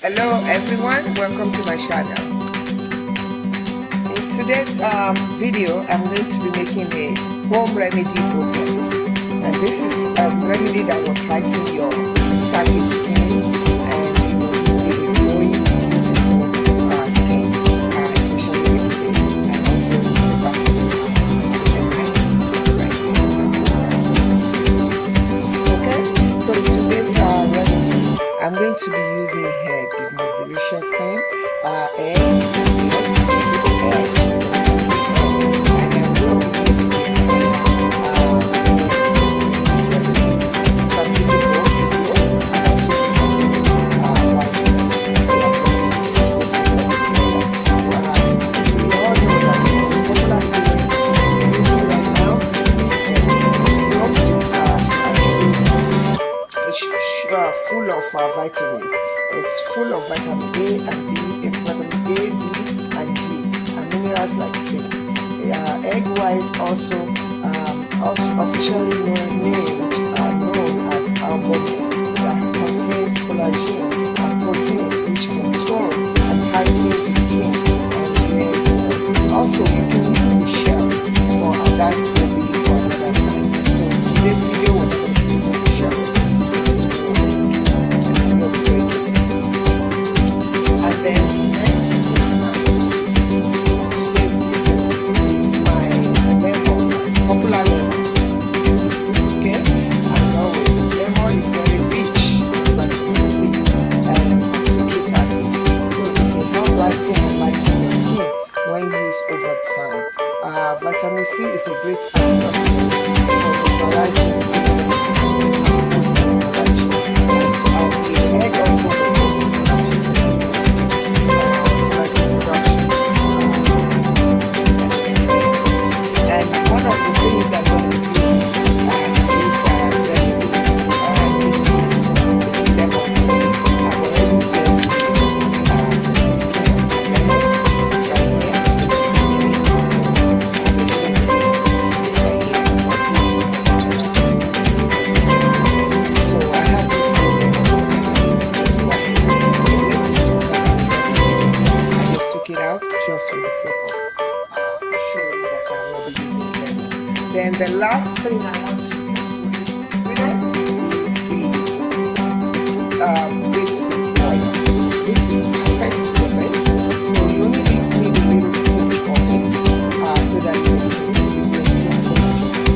Hello everyone, welcome to my channel. In today's video, I'm going to be making a home remedy Botox, and this is a remedy that will tighten your saggy skin and give a glowing, beautiful skin, especially with this, and also the back of the okay, so today's remedy, I'm going to be using egg, the most delicious thing, egg, and full of vitamins. It's full of vitamin A and B, vitamin A, B, and D, and minerals like zinc. Egg white also officially known as albumin, that contains collagen and proteins which can tone and tighten the skin. And also you can use the shell for that will be for another time. So today's video was going to use the shell. Vitamin C is a great antioxidant for neutralizing egg also and one of the things that then the last thing I want to use is the rapeseed oil. This is perfect for this, so you only need a little bit of it so that you can maintain moisture.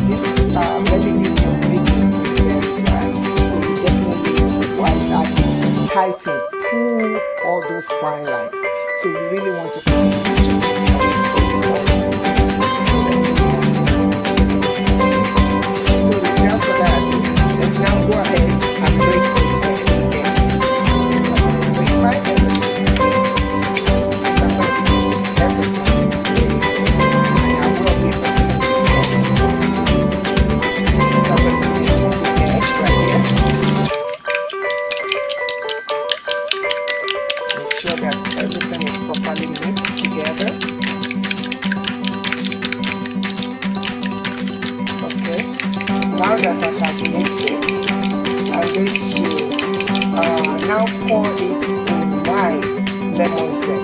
This remedy will make your skin very dry, so you definitely want that tighten, pull all those fine lines. So you really want to put it now go ahead and break the egg again. So I'm going to break my egg. Since I'm going to use everything and I will be mixing the egg. So I'm going to be mixing the egg right here. Make sure that everything is properly mixed together. Okay. Now that I have mixed it, I'm going to now pour it in my lemon zest.